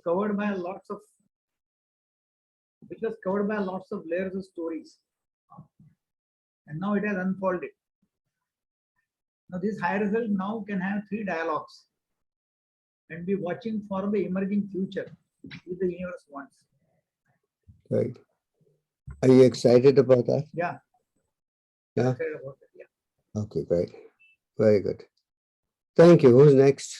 covered by lots of layers of stories, and now it has unfolded. Now this higher self now can have 3 dialogues and be watching for the emerging future if the universe wants. Right. Are you excited about that? Yeah. Yeah. Excited about it, yeah. Okay, great. Very good. Thank you. Who's next?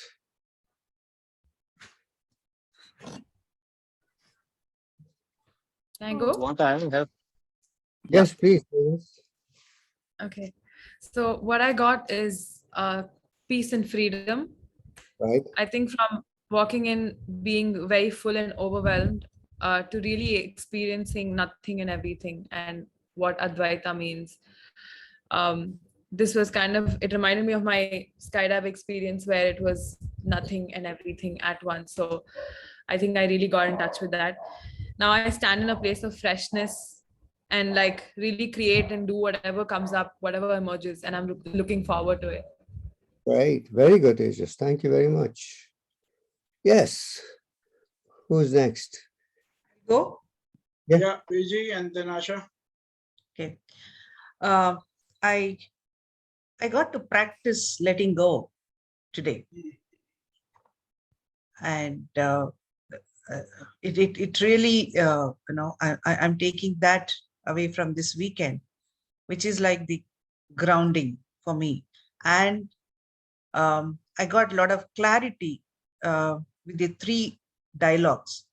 Can I go? Want I have? Yes, please. Okay. So what I got is peace and freedom. Right. I think from walking in being very full and overwhelmed to really experiencing nothing and everything and what Advaita means. This was kind of, it reminded me of my skydive experience where it was nothing and everything at once. So I think I really got in touch with that. Now I stand in a place of freshness and like really create and do whatever comes up, whatever emerges, and I'm looking forward to it. Right. Very good, Aegis. Thank you very much. Yes. Who's next? Go. Yeah, Vijay and then Asha. Okay. I got to practice letting go today, and it really I'm taking that away from this weekend, which is like the grounding for me, and I got a lot of clarity with the 3 dialogues.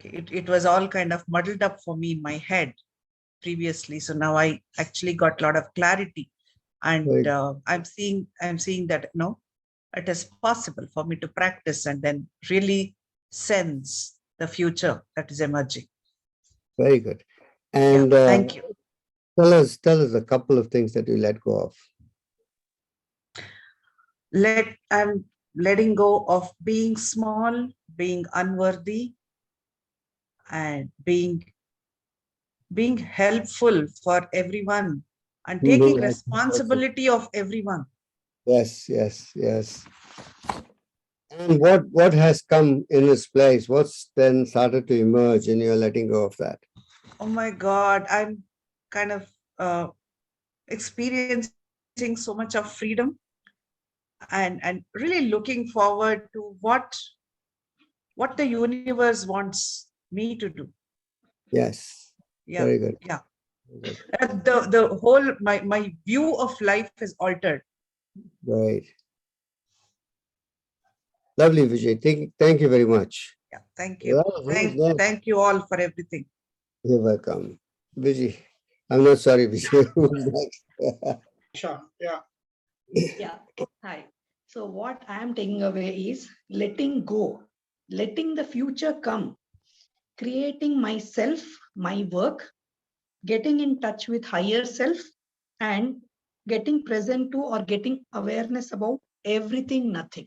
It was all kind of muddled up for me in my head previously, so now I actually got a lot of clarity, and I'm seeing that it is possible for me to practice and then really sense the future that is emerging. Very good. And thank you. Tell us a couple of things that you let go of. I'm letting go of being small, being unworthy, and being helpful for everyone and taking responsibility of everyone. Yes. And what has come in its place? What's then started to emerge and you're letting go of that? Oh my God, I'm kind of experiencing so much of freedom and really looking forward to what the universe wants me to do. Yes. Yeah. Very good. Yeah. The whole my view of life is altered. Right. Lovely, Vijay. Thank you very much. Yeah, thank you. Thank you all for everything. You're welcome. Vijay. I'm not sorry, Vijay. Who's next? Asha, yeah. Yeah. Hi. So what I am taking away is letting go, letting the future come, creating myself, my work, getting in touch with higher self, and getting present to or getting awareness about everything, nothing.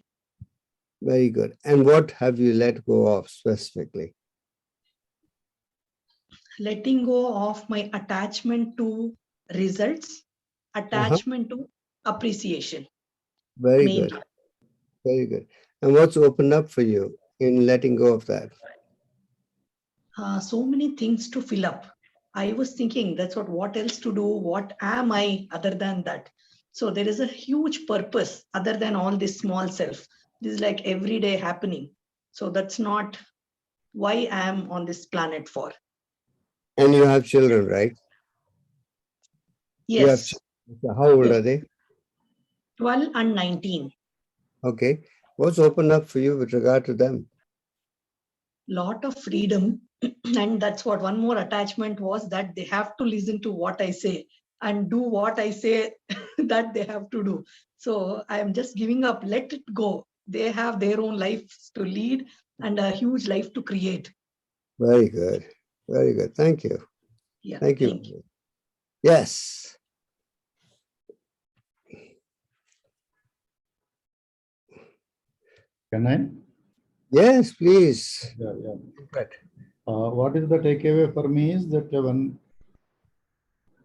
Very good. And what have you let go of specifically? Letting go of my attachment to results, attachment to appreciation. Very mainly. good. Very good. And what's opened up for you in letting go of that? So many things to fill up. I was thinking that's what else to do? What am I other than that? So there is a huge purpose other than all this small self. This is like every day happening. So that's not why I am on this planet for. And you have children, right? Yes. How old are they? 12 and 19. Okay. What's opened up for you with regard to them? Lot of freedom. And that's what one more attachment was, that they have to listen to what I say and do what I say that they have to do. So I am just giving up, let it go. They have their own lives to lead and a huge life to create. Very good. Very good. Thank you. Yeah. Thank you. Yes. Can I? Yes, please. Yeah. What is the takeaway for me is that when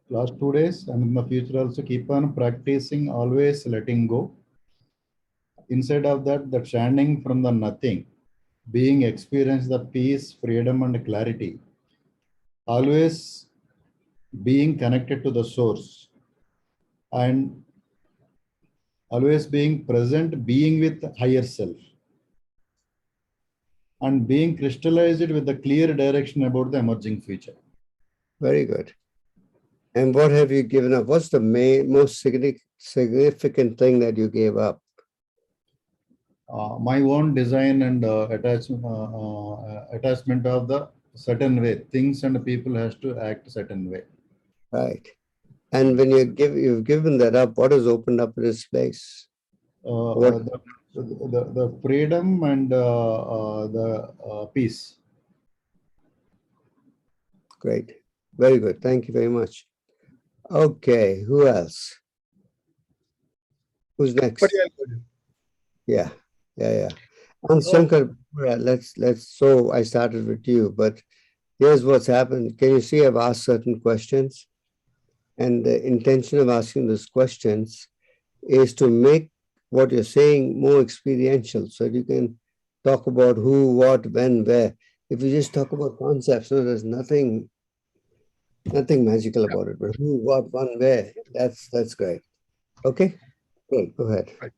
last 2 days and in the future also keep on practicing, always letting go. Instead of that standing from the nothing, being experience the peace, freedom, and clarity. Always being connected to the source and always being present, being with higher self, and being crystallized with the clear direction about the emerging future. Very good. And what have you given up? What's the most significant thing that you gave up? My own design and attachment of the certain way. Things and people has to act certain way. Right. And when you've given that up, what has opened up in its place? The freedom and the peace. Great. Very good. Thank you very much. Okay. Who else? Who's next? Yeah. And Shankar, so I started with you, but here's what's happened. Can you see I've asked certain questions? And the intention of asking those questions is to make what you're saying more experiential, so you can talk about who, what, when, where. If you just talk about concepts, no, there's nothing magical about it, but who, what, when, where, that's great. Okay, great, go ahead. Right.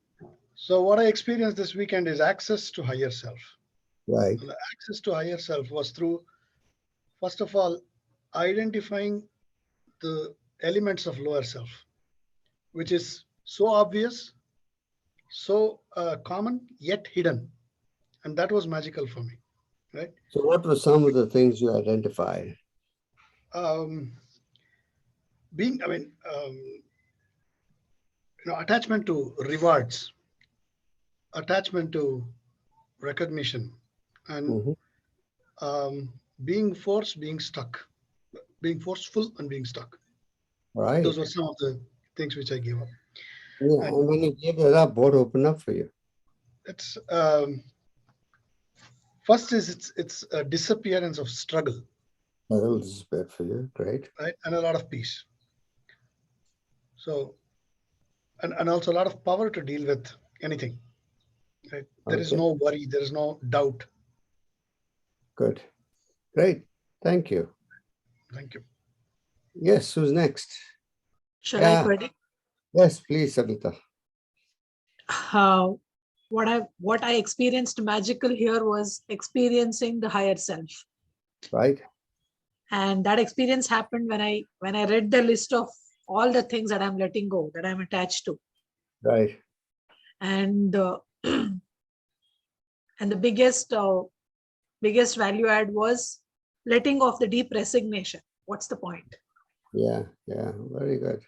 So what I experienced this weekend is access to higher self. Right. The access to higher self was through, first of all, identifying the elements of lower self, which is so obvious, so common, yet hidden. And that was magical for me, right? So what were some of the things you identified? Attachment to rewards, attachment to recognition, and being forceful and being stuck. Right. Those were some of the things which I gave up. Yeah, and when you gave that up, what opened up for you? It's first is it's a disappearance of struggle. That will disappear for you, great. Right, and a lot of peace. So, and also a lot of power to deal with anything. Right, there is no worry, there is no doubt. Good, great, thank you. Thank you. Yes, who's next? Shall I, Ferdi? Yes, please, Savita. What I experienced magical here was experiencing the higher self. Right. And that experience happened when I read the list of all the things that I'm letting go, that I'm attached to. Right. And and the biggest value add was letting go of the deep resignation. What's the point? Yeah, very good.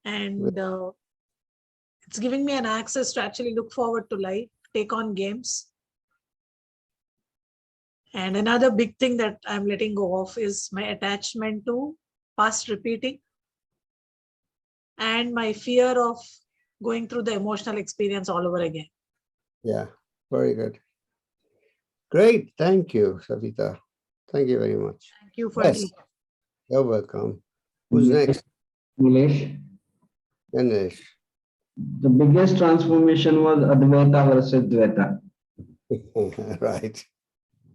And it's giving me an access to actually look forward to life, take on games. And another big thing that I'm letting go of is my attachment to past repeating and my fear of going through the emotional experience all over again. Yeah, very good. Great, thank you, Savita. Thank you very much. Thank you, Ferdi. Yes, you're welcome. Who's next? Nilesh. Ganesh. The biggest transformation was Advaita versus Dvaita. Right.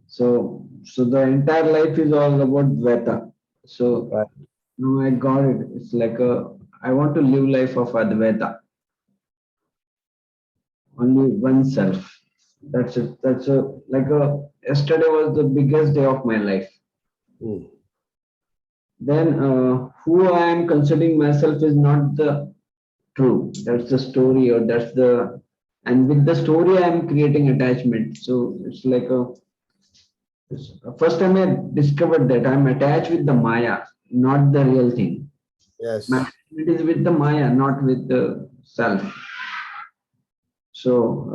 So the entire life is all about Dvaita. So right. Now I got it. It's like I want to live life of Advaita. Only oneself. That's it. Yesterday was the biggest day of my life. Then who I am considering myself is not the true. That's the story, or and with the story I am creating attachment. So it's like first time I discovered that I'm attached with the Maya, not the real thing. Yes. My attachment is with the Maya, not with the self. So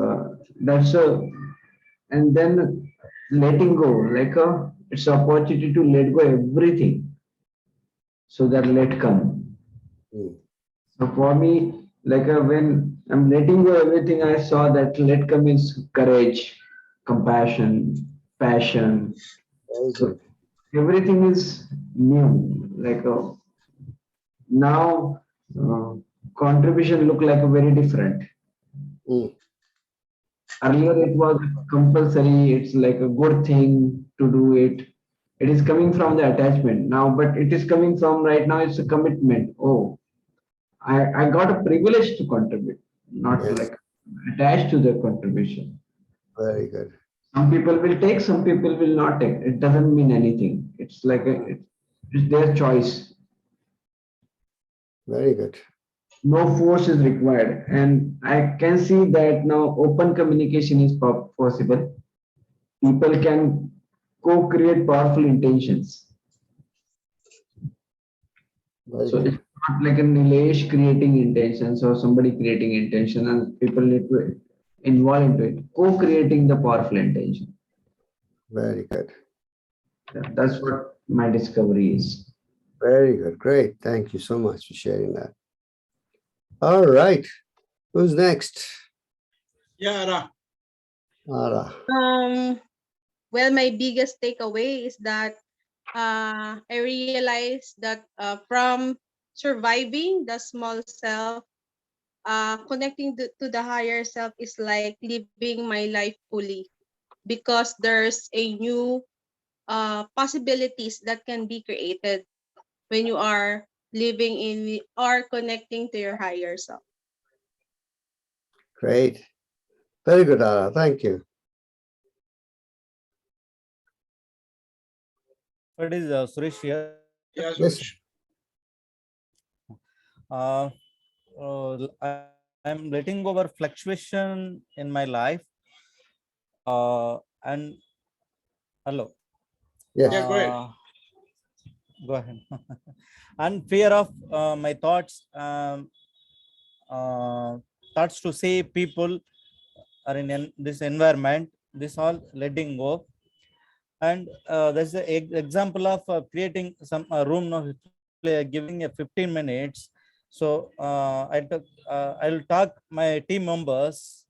and then letting go, it's an opportunity to let go everything. So that let come. So for me, when I'm letting go everything, I saw that let come is courage, compassion, passion. So everything is new. Now contribution look like very different. Earlier it was compulsory, it's like a good thing to do it. It is coming from the attachment now, but it is coming from right now, it's a commitment. Oh, I got a privilege to contribute, not Yes, like attached to the contribution. very good. Some people will take, some people will not take. It doesn't mean anything. It's like it's their choice. Very good. No force is required. And I can see that now open communication is possible. People can co-create powerful intentions. Very So good. it's not like a Nilesh creating intentions or somebody creating intention, and people need to involve into it. Co-creating the powerful intention. Very good. That's what my discovery is. Very good. Great. Thank you so much for sharing that. All right. Who's next? Yeah, Ara. Well, my biggest takeaway is that I realized that from surviving the small self, connecting to the higher self is like living my life fully, because there's a new possibilities that can be created when you are living in or connecting to your higher self. Great. Very good, Ara. Thank you. What is Suresh here? yeah, Yes. Suresh. I'm letting go over fluctuation in my life. And hello. Yes. Yeah, go ahead. Go ahead. And fear of my thoughts, thoughts to say people are in this environment. This all letting go. And there's an example of creating some room now, giving a 15 minutes. So I'll talk my team members.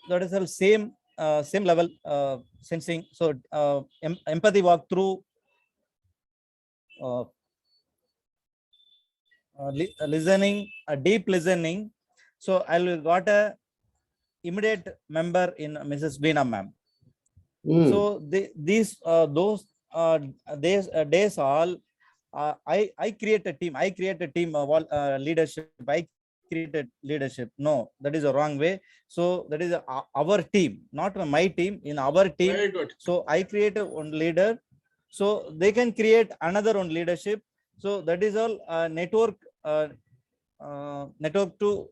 That is the same level sensing. So empathy walk through, listening, deep listening. So I'll got a immediate member in Mrs. Veena ma'am. So these those days all, I create a team. I create a team leadership. I created leadership. No, that is a wrong way. So that is our team, not my team. In our team. Very good. So I create one leader. So they can create another one leadership. So that is all network. Network to.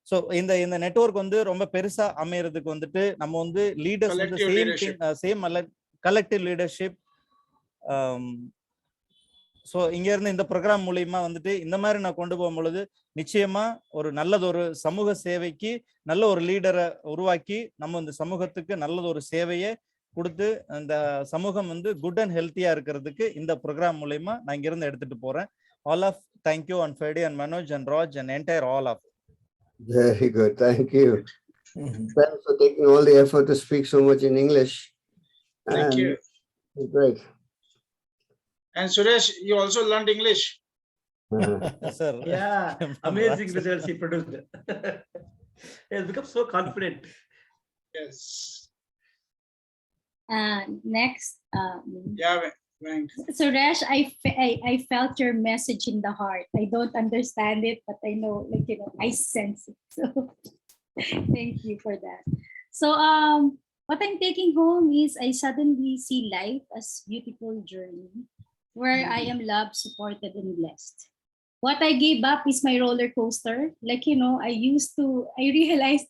So in the network வந்து ரொம்ப பெருசா அமையறதுக்கு வந்துட்டு நம்ம வந்து leaders வந்து Collective same leadership. Same collective leadership. So இங்க இருந்து இந்த ப்ரோக்ராம் மூலியமா வந்துட்டு இந்த மாதிரி நான் கொண்டு போகும் பொழுது நிச்சயமா ஒரு நல்லதொரு சமூக சேவைக்கு நல்ல ஒரு லீடரை உருவாக்கி நம்ம இந்த சமூகத்துக்கு நல்லதொரு சேவையை கொடுத்து அந்த சமூகம் வந்து குட் அண்ட் ஹெல்த்தியா இருக்கிறதுக்கு இந்த ப்ரோக்ராம் மூலியமா நான் இங்க இருந்து எடுத்துட்டு போறேன். All of thank you and Ferdy and Manoj and Raj and entire all of. Very good. Thank you. Thanks for taking all the effort to speak so much in English. Thank you. Great. And Suresh, you also learned English. Sir. Yeah, amazing results he produced. He has become so confident. Yes. Next. Yeah, Venk. Suresh, I felt your message in the heart. I don't understand it, but I know, like, you know, I sense it. So thank you for that. So what I'm taking home is I suddenly see life as beautiful journey where I am loved, supported, and blessed. What I gave up is my roller coaster. Like, you know, I realized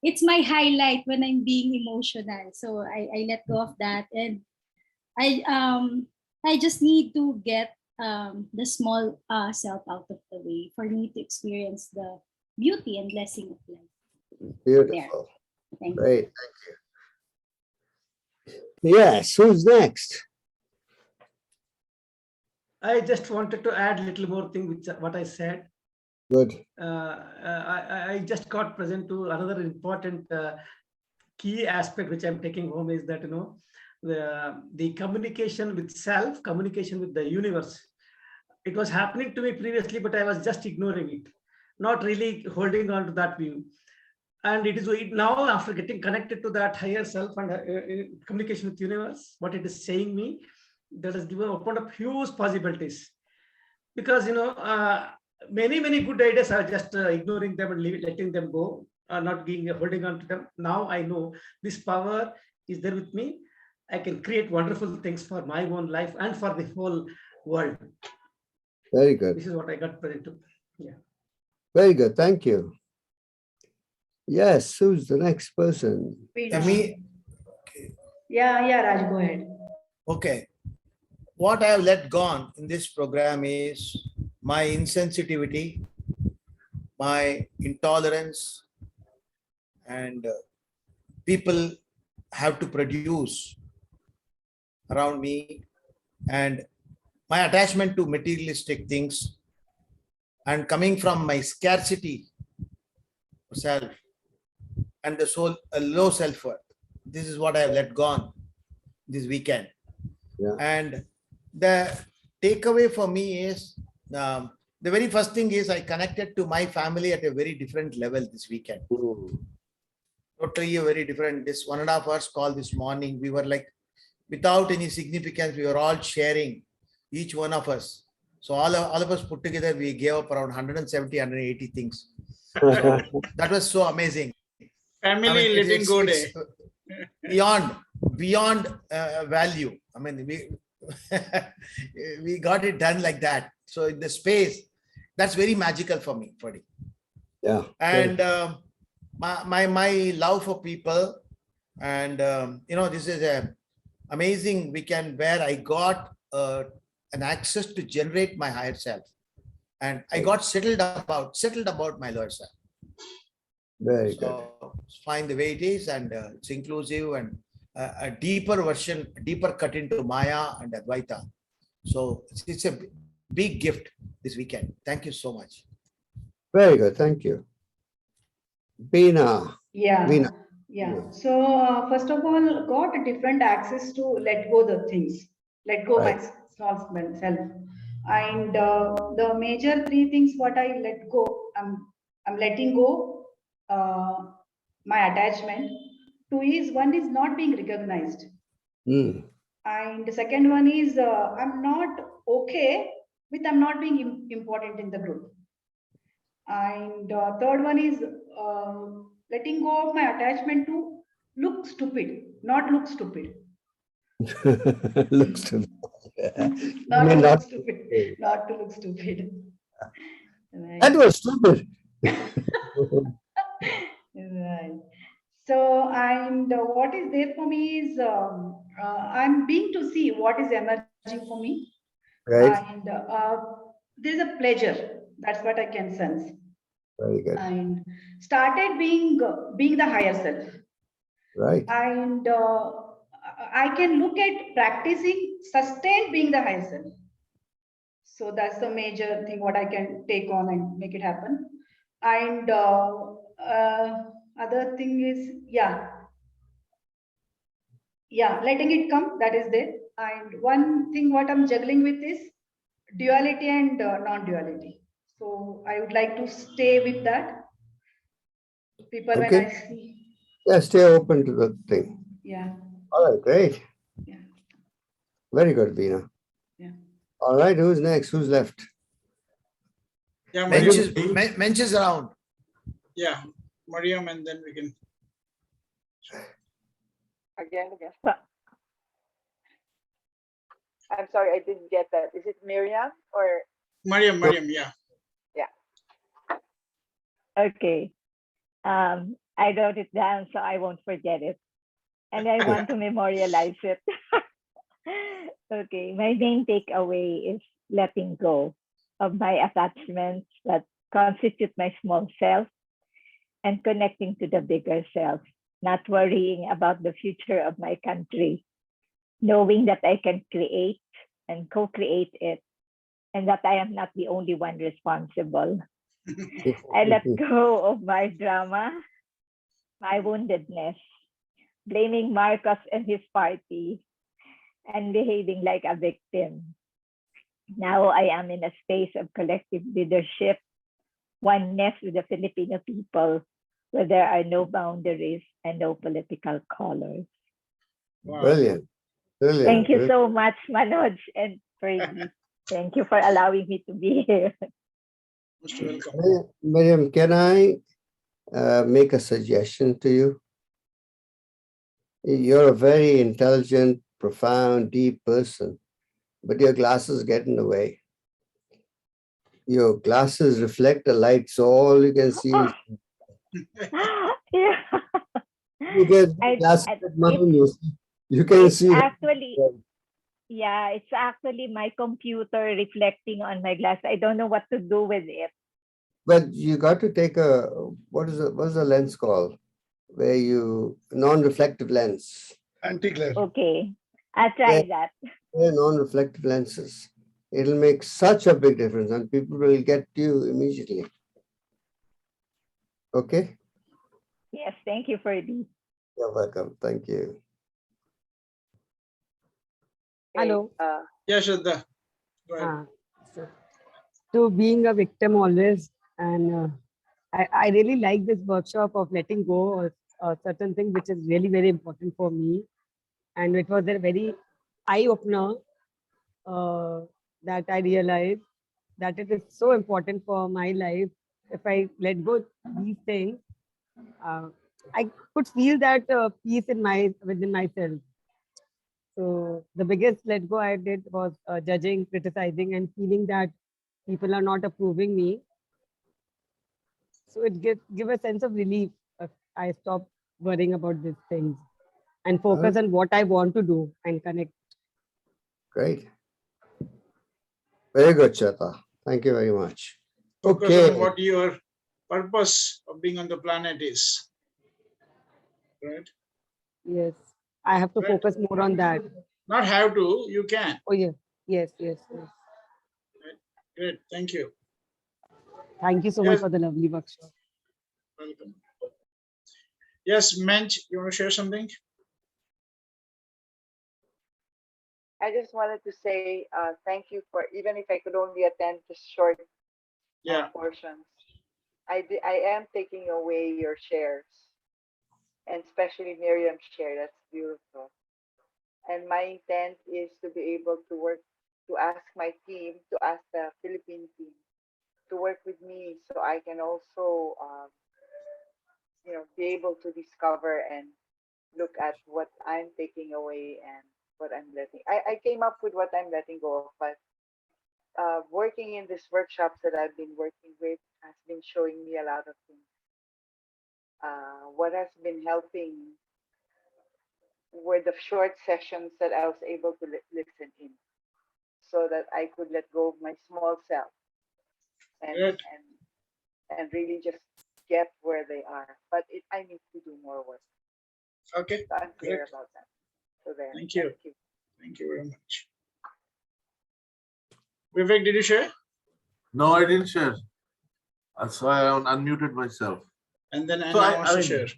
it's my highlight when I'm being emotional. So I let go of that, and I just need to get the small self out of the way for me to experience the beauty and blessing of life. Beautiful. Thank Great. Thank you. Yes. Who's next? I just wanted to add a little more thing with what I said. Good. I just got present to another important key aspect which I'm taking home is that, you know, the communication with self, communication with the universe. It was happening to me previously, but I was just ignoring it, not really holding on to that view. And it is now, after getting connected to that higher self and communication with universe, what it is saying me, that has given opened up huge possibilities. Because many good ideas are just ignoring them and letting them go, not being holding on to them. Now I know this power is there with me. I can create wonderful things for my own life and for the whole world. Very good. This is what I got present to. Yeah. Very good. Thank you. Yes, who's the next person? Me? Yeah, Raj, go ahead. Okay. What I have let gone in this program is my insensitivity, my intolerance, and people have to produce around me, and my attachment to materialistic things, and coming from my scarcity of self and the soul, a low self-worth. This is what I have let gone this weekend. Yeah. And the takeaway for me is the very first thing is I connected to my family at a very different level this weekend. Totally a very different. This 1.5 hours call this morning, we were like, without any significance, we were all sharing, each one of us. So all of us put together, we gave up around 170, 180 things. So that was so amazing. Family letting go day. Beyond value. I mean, we got it done like that. So in the space, that's very magical for me, Ferdi. Yeah. And my love for people, and this is a amazing weekend where I got an access to generate my higher self, and I got settled about my lower self. Very good. So find the way it is, and it's inclusive and a deeper version, deeper cut into Maya and Advaita. So it's a big gift this weekend. Thank you so much. Very good. Thank you. Veena. Yeah. Veena. Yeah. So first of all, got a different access to let go the things, let go my small self. And the major three things what I let go, I'm letting go my attachment. One is not being recognized. And the second one is I'm not okay with I'm not being important in the group. And third one is letting go of my attachment to look stupid, not look stupid. Look stupid. Not to look stupid. Not to look stupid. Right. That was stupid. Right. So, and what is there for me is I'm being to see what is emerging for me. Right. And there's a pleasure. That's what I can sense. Very good. And started being the higher self. Right. And I can look at practicing sustained being the higher self. So that's the major thing what I can take on and make it happen. And other thing is, letting it come, that is there. And one thing what I'm juggling with is duality and non-duality. So I would like to stay with that. People, when I see. Yeah, stay open to the thing. Yeah. All right, great. Yeah. Very good, Veena. Yeah. All right, who's next? Who's left? Yeah, Mench is around. Yeah, Mariam, and then we can. Again. I'm sorry, I didn't get that. Is it Miriam or? Mariam, yeah. Yeah. Okay. I wrote it down so I won't forget it. And I want to memorialize it. Okay, my main takeaway is letting go of my attachments that constitute my small self and connecting to the bigger self, not worrying about the future of my country, knowing that I can create and co-create it, and that I am not the only one responsible. I let go of my drama, my woundedness, blaming Marcos and his party, and behaving like a victim. Now I am in a space of collective leadership, oneness with the Filipino people, where there are no boundaries and no political colors. Wow. Brilliant. Brilliant. Thank you Brilliant. so much, Manoj and Ferdi. Thank you for allowing me to be here. Most welcome. Miriam, can I make a suggestion to you? You're a very intelligent, profound, deep person, but your glasses get in the way. Your glasses reflect the light, so all you can see is Yeah. you get glasses at mine, you can It's see. actually, yeah, it's actually my computer reflecting on my glass. I don't know what to do with it. But you got to take a, what's the lens called? Where you, non-reflective lens. Anti-glare. Okay, I'll try that. They're non-reflective lenses. It'll make such a big difference and people will get you immediately. Okay? Yes, thank you, Ferdi. You're welcome. Thank you. Hello. Yeah, Shraddha. Go ahead. So being a victim always, and I really like this workshop of letting go of a certain thing which is really very important for me, and it was a very eye opener that I realized that it is so important for my life. If I let go these things, I could feel that peace within myself. So the biggest let go I did was judging, criticizing, and feeling that people are not approving me. So it give a sense of relief. I stop worrying about these things and focus on what I want to do and connect. Great. Very good, Cheta. Thank you very much. Focus Okay. on what your purpose of being on the planet is. Right? Yes, I have to focus more on that. Not have to, you can. Oh, yeah. Yes, yes, yes. Great, thank you. Thank you so much for the lovely workshop. Welcome. Yes, Mench, you want to share something? I just wanted to say thank you for, even if I could only attend just short portions. I am taking away your shares, and especially Miriam's share. That's beautiful. And my intent is to be able to work, to ask my team, to ask the Philippine team to work with me, so I can also, be able to discover and look at what I'm taking away and what I'm letting. I came up with what I'm letting go of, but working in these workshops that I've been working with has been showing me a lot of things. What has been helping were the short sessions that I was able to listen in, so that I could let go of my small self and really just get where they are. But I need to do more work. Okay. So I'm clear about that. So there. Thank you. Thank you very much. Vivek, did you share? No, I didn't share. So I unmuted myself. And then so Anna wants to share.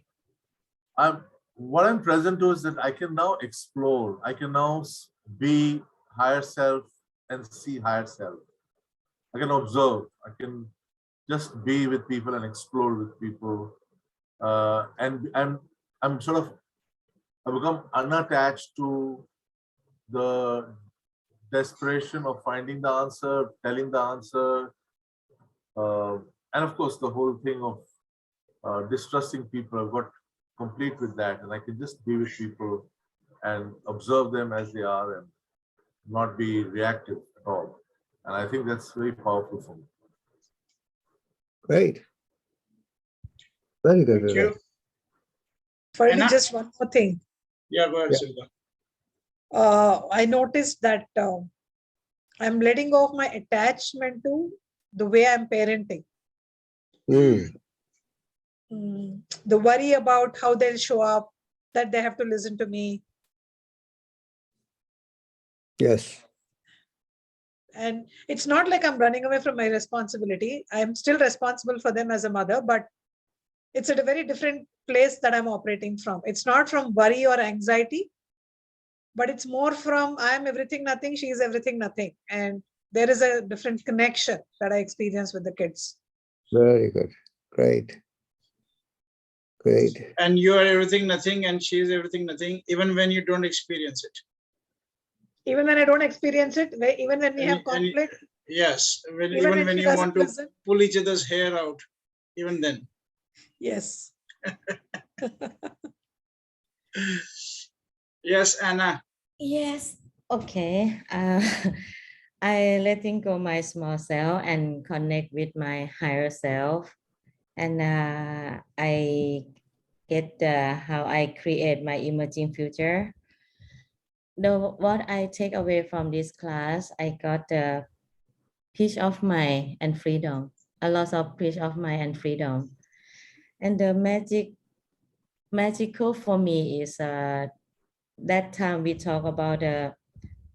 What I'm present to is that I can now explore. I can now be higher self and see higher self. I can observe. I can just be with people and explore with people. And I'm sort of, I become unattached to the desperation of finding the answer, telling the answer, and of course the whole thing of distrusting people. I've got complete with that, and I can just be with people and observe them as they are and not be reactive at all. And I think that's very powerful for me. Great. Very good. Thank you. Ferdi, just one more thing. Yeah, go ahead, Silva. I noticed that I'm letting go of my attachment to the way I'm parenting. The worry about how they'll show up, that they have to listen to me. Yes. And it's not like I'm running away from my responsibility. I'm still responsible for them as a mother, but it's at a very different place that I'm operating from. It's not from worry or anxiety, but it's more from I'm everything, nothing, she is everything, nothing. And there is a different connection that I experience with the kids. Very good. Great. Great. And you are everything, nothing, and she is everything, nothing, even when you don't experience it. Even when I don't experience it, even when we have conflict. Yes, even when you want to pull each other's hair out, even then. Yes. Yes, Anna. Yes. Okay. I letting go my small self and connect with my higher self, and I get how I create my emerging future. What I take away from this class, I got the peace of mind and freedom, a lot of peace of mind and freedom, and the magical for me is that time we talk about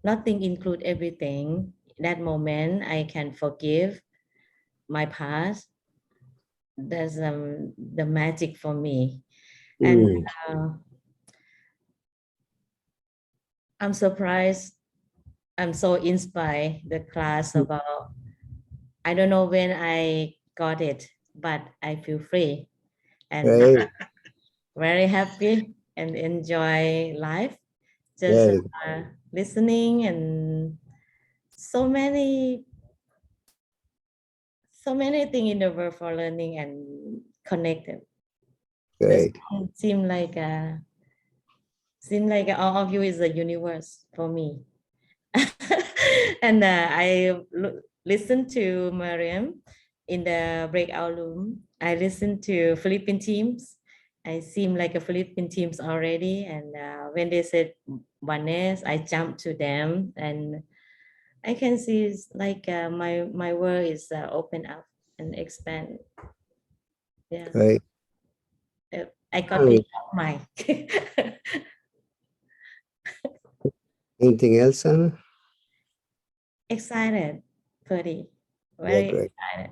nothing include everything. That moment I can forgive my past. That's the magic for me. And I'm surprised. I'm so inspired the class about, I don't know when I got it, but I feel free and very happy and enjoy life. Just listening and so many things in the world for learning and connected. Great. Seem like all of you is a universe for me. And I listened to Mariam in the breakout room. I listened to Philippine teams. I seem like a Philippine teams already. And when they said oneness, I jumped to them, and I can see it's like my world is open up and expand. Yeah. Right. I got peace of mind. Anything else, Anna? Excited, Ferdi. Very great. excited.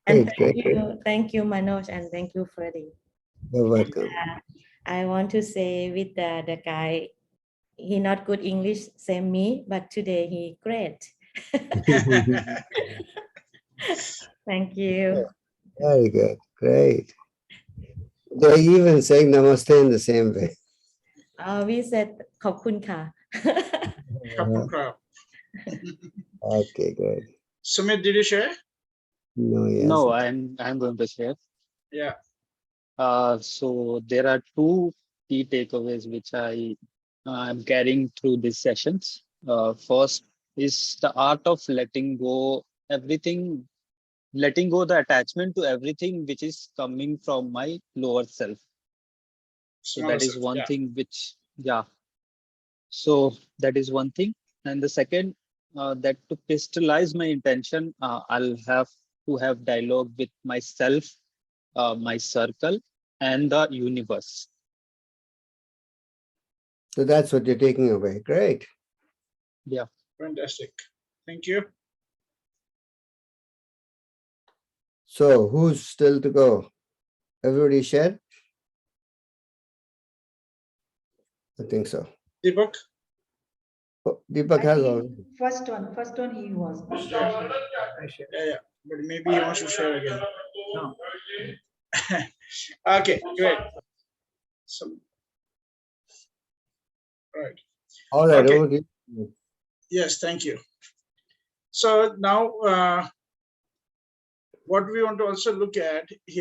And Great. Thank you, Manoj, and thank you, Ferdi. You're welcome. I want to say with the guy, he not good English, same me, but today he great. Thank you. Very good. Great. They're even saying namaste in the same way. We said ขอบคุณค่ะ Okay, good. Sumit, did you share? No, yes. No, I'm going to share. Yeah. So there are two key takeaways which I'm carrying through these sessions. First is the art of letting go everything, letting go the attachment to everything which is coming from my lower self. So that is one thing which, so that is one thing. And the second, that to crystallize my intention, I'll have to have dialogue with myself, my circle, and the universe. So that's what you're taking away. Great. Yeah. Fantastic. Thank you. So who's still to go? Everybody shared? I think so. Deepak? Oh, Deepak has one. First one he was. Yeah, but maybe he wants to share again. No. Okay, great. So, right. All right. Okay. Yes, thank you. So now, what we want to also look at here.